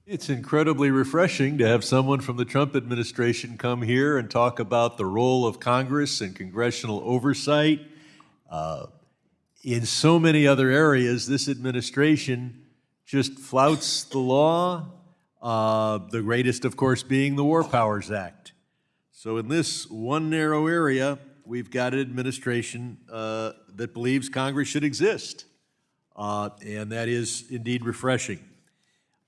It's incredibly refreshing to have someone from the Trump administration come here and talk about the role of Congress and congressional oversight. In so many other areas, this administration just flouts the law, the greatest, of course, being the War Powers Act. So in this one narrow area, we've got an administration that believes Congress should exist, and that is indeed refreshing.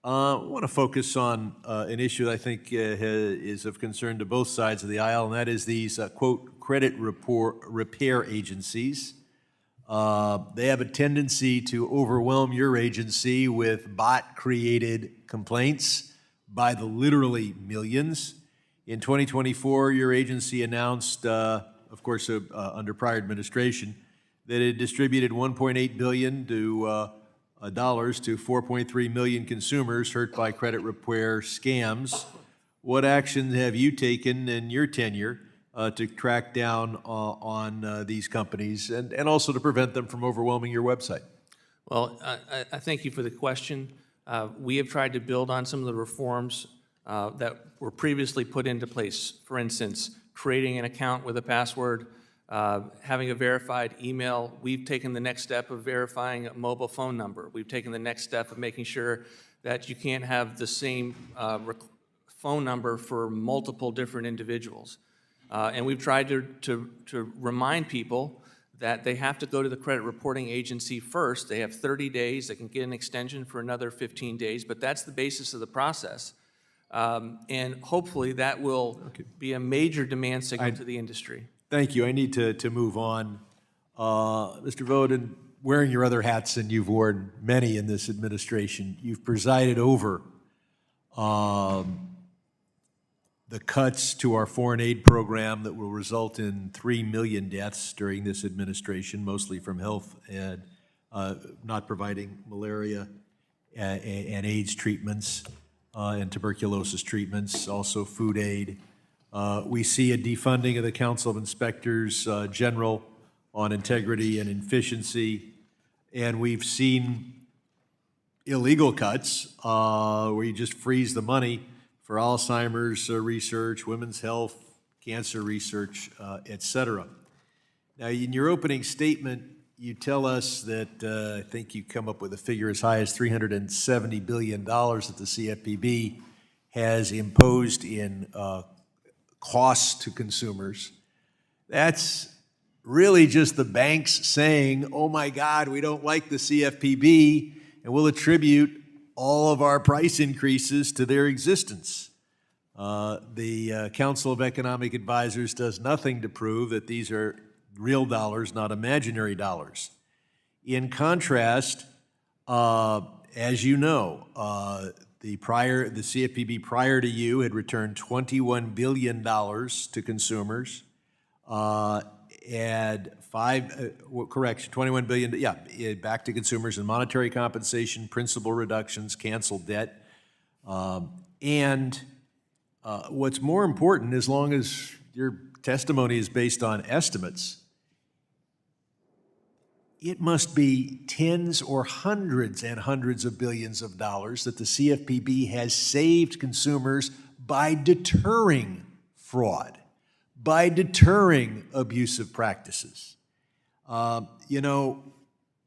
I want to focus on an issue that I think is of concern to both sides of the aisle, and that is these, quote, credit repair agencies. They have a tendency to overwhelm your agency with bot-created complaints by the literally millions. In 2024, your agency announced, of course, under prior administration, that it distributed $1.8 billion to dollars to 4.3 million consumers hurt by credit repair scams. What actions have you taken in your tenure to track down on these companies and also to prevent them from overwhelming your website? Well, I thank you for the question. We have tried to build on some of the reforms that were previously put into place. For instance, creating an account with a password, having a verified email. We've taken the next step of verifying a mobile phone number. We've taken the next step of making sure that you can't have the same phone number for multiple different individuals. And we've tried to remind people that they have to go to the credit reporting agency first. They have 30 days. They can get an extension for another 15 days, but that's the basis of the process. And hopefully that will be a major demand signal to the industry. Thank you. I need to move on. Mr. Vought, wearing your other hats, and you've worn many in this administration, you've presided over the cuts to our foreign aid program that will result in 3 million deaths during this administration, mostly from health and not providing malaria and AIDS treatments and tuberculosis treatments, also food aid. We see a defunding of the Council of Inspectors General on integrity and efficiency, and we've seen illegal cuts where you just freeze the money for Alzheimer's research, women's health, cancer research, et cetera. Now, in your opening statement, you tell us that I think you come up with a figure as high as $370 billion that the CFPB has imposed in costs to consumers. That's really just the banks saying, oh my God, we don't like the CFPB, and we'll attribute all of our price increases to their existence. The Council of Economic Advisors does nothing to prove that these are real dollars, not imaginary dollars. In contrast, as you know, the CFPB prior to you had returned $21 billion to consumers, and $21 billion, back to consumers in monetary compensation, principal reductions, canceled debt, and what's more important, as long as your testimony is based on estimates, it must be tens or hundreds and hundreds of billions of dollars that the CFPB has saved consumers by deterring fraud, by deterring abusive practices. You know,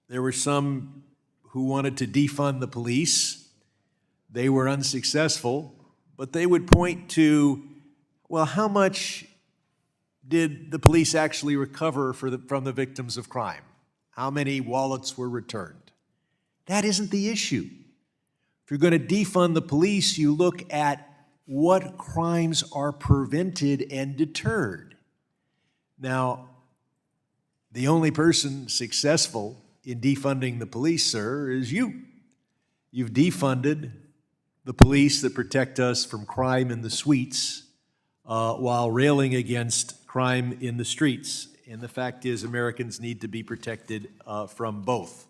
there were some who wanted to defund the police. They were unsuccessful, but they would point to, well, how much did the police actually recover from the victims of crime? How many wallets were returned? That isn't the issue. If you're going to defund the police, you look at what crimes are prevented and deterred. Now, the only person successful in defunding the police, sir, is you. You've defunded the police that protect us from crime in the suites while railing against crime in the streets. And the fact is, Americans need to be protected from both.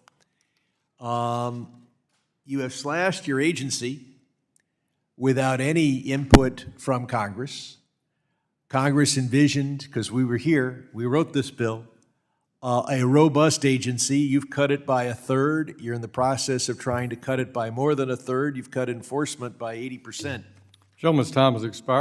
You have slashed your agency without any input from Congress. Congress envisioned, because we were here, we wrote this bill, a robust agency. You've cut it by a third. You're in the process of trying to cut it by more than a third. You've cut enforcement by 80%. Gentleman's time has expired.